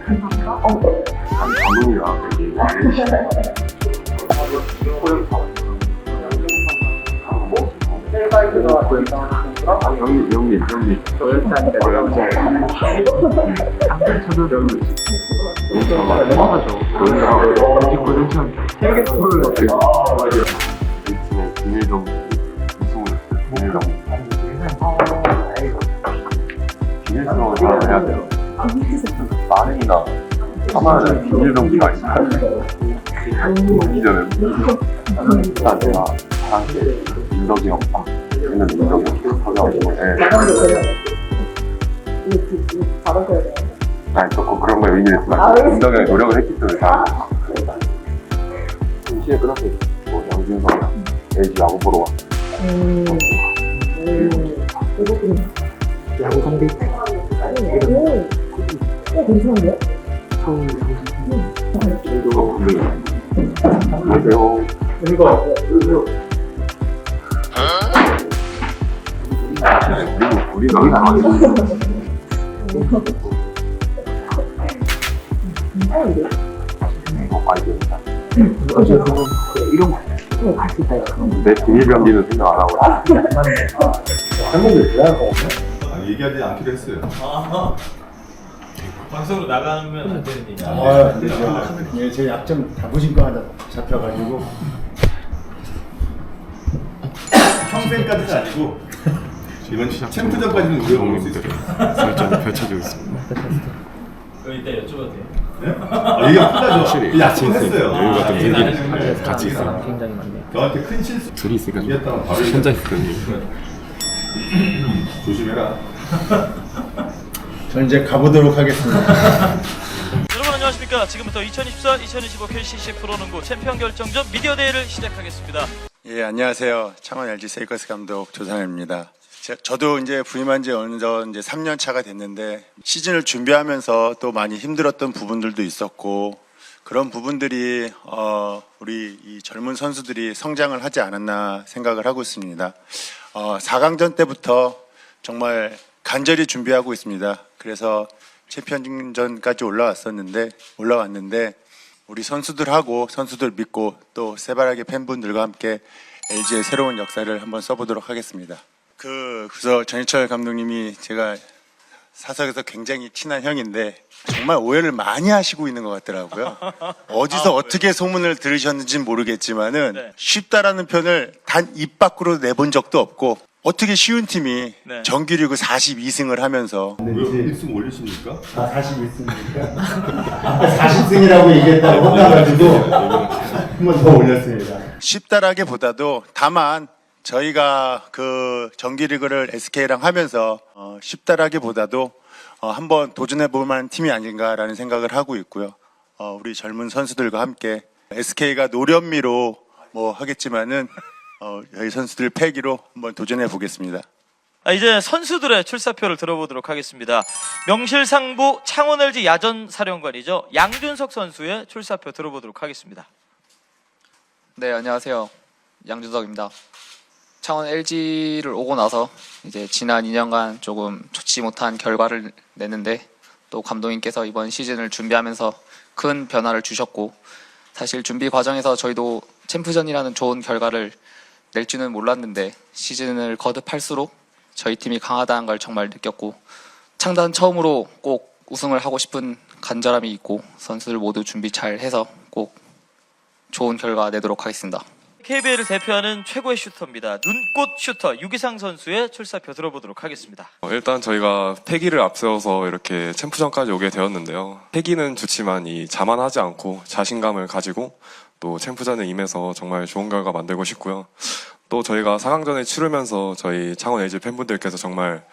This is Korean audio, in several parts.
감독이랑 되게 영민 비밀스러운 사람을 해야 돼요. 만행이나 하나는 비밀정지가 아니야. 보기 전에 일단 제가 사랑해 민덕이 형 딱 있는 민덕이 형 가져가지고 받아서야 돼요. 아니 조금 그런 거에 의미를 쓰면 안 돼요. 민덕이 형이 노력을 했기 때문에 다 시에 끝났어요. 뭐 양준성이랑 LG 야구 보러 와. 야구 상대 괜찮은데요? 안녕하세요. 우리 너희 나가요. 많이 됩니다. 이런 거 할 수 있다 이거. 내 비밀병기는 생각 안 하고. 한국에 좋아할 거 얘기하지 않기로 했어요. 방송으로 나가면 안 되는 얘기. 예, 제 약점 다 보신 거 하나 잡혀가지고 평생까지는 아니고 이번 챔프전까지는 우리가 먹을 수 있어요. 설정이 펼쳐지고 있습니다. 그거 이따 여쭤봐도 돼요? 네? 얘기가 끝나죠. 확실히 약속을 했어요. 여유가 좀 생기네. 생기네. 같이 있어요. 굉장히 많네요. 저한테 큰 실수. 둘이 있으니까 이겼다면 바로 혼자 있거든요. 조심해라. 저는 이제 가보도록 하겠습니다. 여러분 안녕하십니까. 지금부터 2024-2025 KCC 프로농구 챔피언 결정전 미디어 대회를 시작하겠습니다. 예, 안녕하세요. 창원 LG 세이커스 감독 조상현입니다. 저도 이제 부임한 지 어느덧 이제 3년 차가 됐는데 시즌을 준비하면서 또 많이 힘들었던 부분들도 있었고 그런 부분들이 우리 이 젊은 선수들이 성장을 하지 않았나 생각을 하고 있습니다. 4강전 때부터 정말 간절히 준비하고 있습니다. 그래서 챔피언전까지 올라왔는데 우리 선수들하고 선수들 믿고 또 새바라기 팬분들과 함께 LG의 새로운 역사를 한번 써보도록 하겠습니다. 그래서 전희철 감독님이 제가 사석에서 굉장히 친한 형인데 정말 오해를 많이 하시고 있는 것 같더라고요. 어디서 어떻게 소문을 들으셨는지는 모르겠지만은 네. 쉽다라는 표현을 단 입 밖으로 내본 적도 없고 어떻게 쉬운 팀이 네. 정규리그 42승을 하면서 왜 1승 올리십니까? 41승이니까 아까 40승이라고 얘기했다고 혼나가지고 한 번 더 올렸습니다. 쉽다라기보다도 다만 저희가 그 정규리그를 SK랑 하면서 쉽다라기보다도 한번 도전해 볼 만한 팀이 아닌가라는 생각을 하고 있고요. 우리 젊은 선수들과 함께 SK가 노련미로 뭐 하겠지만은 저희 선수들 패기로 한번 도전해 보겠습니다. 이제 선수들의 출사표를 들어보도록 하겠습니다. 명실상부 창원 LG 야전 사령관이죠. 양준석 선수의 출사표 들어보도록 하겠습니다. 네, 안녕하세요. 양준석입니다. 창원 LG를 오고 나서 이제 지난 2년간 조금 좋지 못한 결과를 냈는데 또 감독님께서 이번 시즌을 준비하면서 큰 변화를 주셨고 사실 준비 과정에서 저희도 챔프전이라는 좋은 결과를 낼 줄은 몰랐는데 시즌을 거듭할수록 저희 팀이 강하다는 걸 정말 느꼈고 창단 처음으로 꼭 우승을 하고 싶은 간절함이 있고 선수들 모두 준비 잘 해서 꼭 좋은 결과 내도록 하겠습니다. KBL을 대표하는 최고의 슈터입니다. 눈꽃 슈터 유기상 선수의 출사표 들어보도록 하겠습니다. 일단 저희가 패기를 앞세워서 이렇게 챔프전까지 오게 되었는데요. 패기는 좋지만 이 자만하지 않고 자신감을 가지고 또 챔프전에 임해서 정말 좋은 결과 만들고 싶고요. 또 저희가 4강전을 치르면서 저희 창원 LG 팬분들께서 정말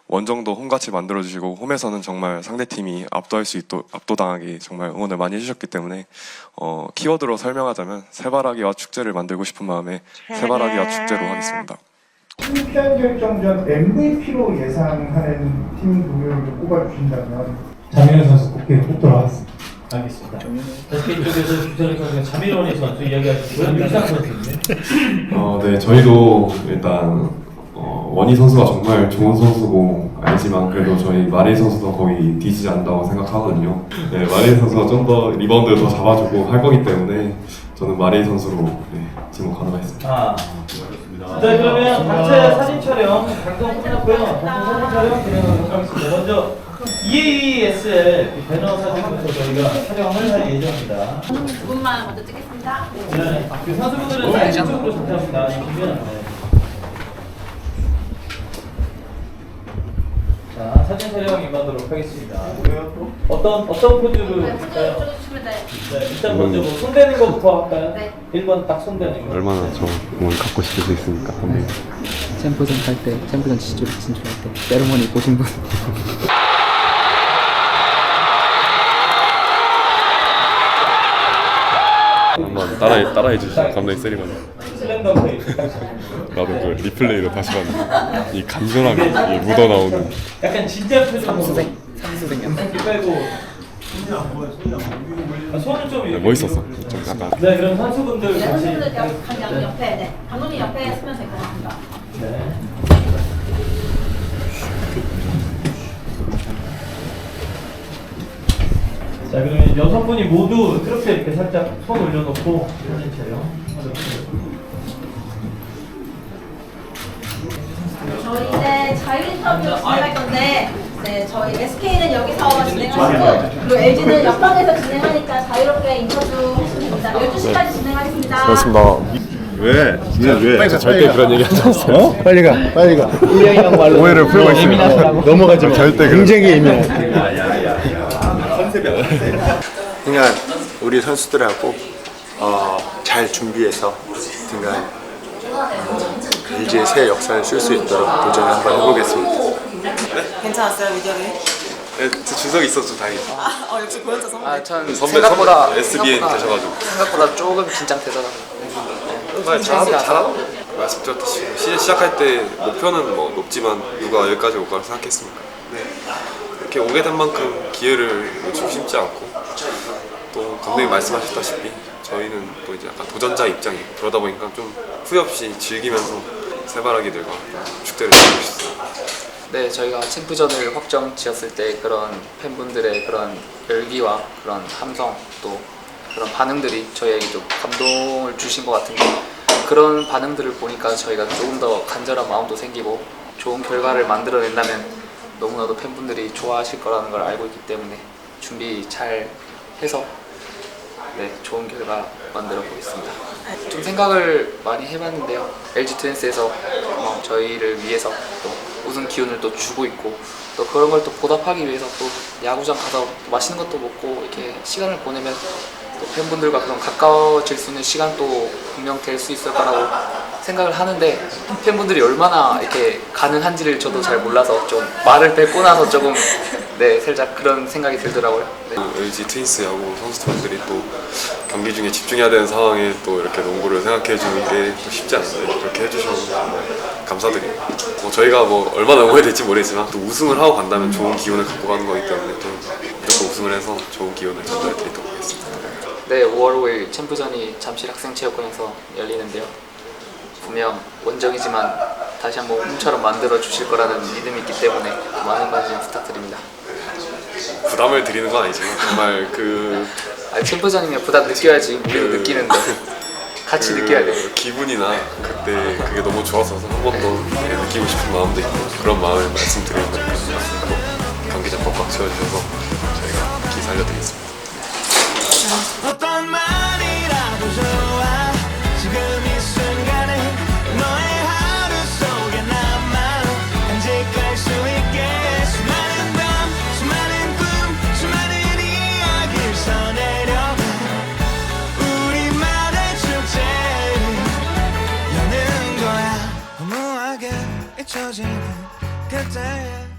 원정도 홈같이 만들어주시고 홈에서는 정말 상대팀이 압도당하게 정말 응원을 많이 해주셨기 때문에 키워드로 설명하자면 새바라기와 축제를 만들고 싶은 마음에 새바라기와 축제로 하겠습니다. 챔피언 결정전 MVP로 예상하는 팀 동료를 꼽아주신다면 장민호 선수 뽑도록 하겠습니다. 알겠습니다. SK 쪽에서 주선희 선수가 장민호 선수 이야기하시고요. 유기상 선수인데. 네, 저희도 일단 원희 선수가 정말 좋은 선수고 알지만 그래도 저희 마레이 선수도 거의 뒤지지 않는다고 생각하거든요. 네, 마레이 선수가 좀 더 리바운드를 더 잡아주고 할 거기 때문에 저는 마레이 선수로 지목하도록 하겠습니다. 아. 네, 그러면 단체 사진 촬영 방송 끝났고요. 단체 사진 촬영 진행하도록 하겠습니다. 먼저 EASL 배너 사진부터 저희가 촬영을 할 예정입니다. 두 분만 먼저 찍겠습니다. 네, 그 선수분들은 사진 쪽으로 전달합니다. 그러면 자, 사진 촬영 임하도록 하겠습니다. 어떤 포즈로 할까요? 찍어주시면 돼요. 네, 일단 먼저 뭐 손대는 거부터 할까요? 네. 1번 딱 손대는 거. 얼마나 저 공을 갖고 싶을 수 있습니까? 챔프전 할 때, 챔프전 진출할 때 세레머니 보신 분. 한번 따라해 주시죠. 감독님 세리머니. 슬램덩크. 나도 그 리플레이로 다시 봤는데 이 간절함이 이 묻어 나오는. 약간 진지한 표정으로. 삼수생. 이렇게 빼고. 손을 좀 이렇게 멋있었어. 위로. 좀 약간. 네, 그럼 선수분들 네, 같이. 선수분들 강 옆에, 네. 감독님 옆에 서면 될 것 같습니다. 네. 자, 그러면 여성분이 모두 트로피 이렇게 살짝 손 올려놓고 사진 촬영. 저희 이제 자유 인터뷰 진행할 건데, 네, 저희 SK는 여기서 진행하시고, 그리고 LG는 옆방에서 진행하니까 자유롭게 인터뷰 하시면 됩니다. 12시까지 진행하겠습니다. 왜? 진짜 왜? 절대 그런 얘기 하지 않았어요. 어? 빨리 가. 오해를 풀고 있습니다. 넘어가지 마. 절대 굉장히 예민해. 그냥 우리 선수들하고 잘 준비해서 등간 LG의 새 역사를 쓸 수 있도록 도전을 한번 해보겠습니다. 괜찮았어요, 미디어리? 네, 준석이 있어서 다행이다. 역시 고현자 선배. 전 선배 생각보다 SBN 되셔가지고. 생각보다 조금 긴장되더라고요. 잘하고 말씀드렸듯이 시즌 시작할 때 목표는 뭐 높지만 누가 여기까지 올 거라 생각했습니까? 이렇게 오게 된 만큼 기회를 놓치고 싶지 않고 또 감독님 말씀하셨다시피 저희는 또 이제 약간 도전자 입장이고 그러다 보니까 좀 후회 없이 즐기면서 새바라기들과 축제를 즐기고 싶습니다. 네, 저희가 챔프전을 확정 지었을 때 그런 팬분들의 그런 열기와 그런 함성 또 그런 반응들이 저희에게 좀 감동을 주신 것 같은데 그런 반응들을 보니까 저희가 조금 더 간절한 마음도 생기고 좋은 결과를 만들어낸다면 너무나도 팬분들이 좋아하실 거라는 걸 알고 있기 때문에 준비 잘 해서 좋은 결과 만들어 보겠습니다. 좀 생각을 많이 해봤는데요. LG 트윈스에서 저희를 위해서 또 우승 기운을 또 주고 있고 또 그런 걸 또 보답하기 위해서 또 야구장 가서 맛있는 것도 먹고 이렇게 시간을 보내면 또 팬분들과 그런 가까워질 수 있는 시간도 분명 될 수 있을 거라고 생각을 하는데 팬분들이 얼마나 이렇게 가능한지를 저도 잘 몰라서 좀 말을 뱉고 나서 조금 살짝 그런 생각이 들더라고요. LG 트윈스 야구 선수들이 또 경기 중에 집중해야 되는 상황에 또 이렇게 농구를 생각해 주는 게 또 쉽지 않은데 그렇게 해주셔서 정말 감사드립니다. 저희가 뭐 얼마나 오해될지 모르겠지만 또 우승을 하고 간다면 좋은 기운을 갖고 가는 거기 때문에 또 무조건 우승을 해서 좋은 기운을 전달해 드리도록 하겠습니다. 네, 5월 5일 챔프전이 잠실 학생체육관에서 열리는데요. 분명 원정이지만 다시 한번 꿈처럼 만들어 주실 거라는 믿음이 있기 때문에 많은 관심 부탁드립니다. 부담을 드리는 건 아니지만 정말 챔프전이면 부담 느껴야지. 우리도 느끼는데 같이 느껴야 돼요. 기분이나 그때 그게 너무 좋았어서 한 번 더 느끼고 싶은 마음도 있고 그런 마음을 말씀드리는 거니까 경기장 꽉꽉 채워주셔서 저희가 기 살려드리겠습니다. 어떤 말이라도 좋아 지금 이 순간에 너의 하루 속에 나만 간직할 수 있게 수많은 밤 수많은 꿈 수많은 이야기를 써내려가 우리만의 축제 여는 거야 허무하게 잊혀지는 그때의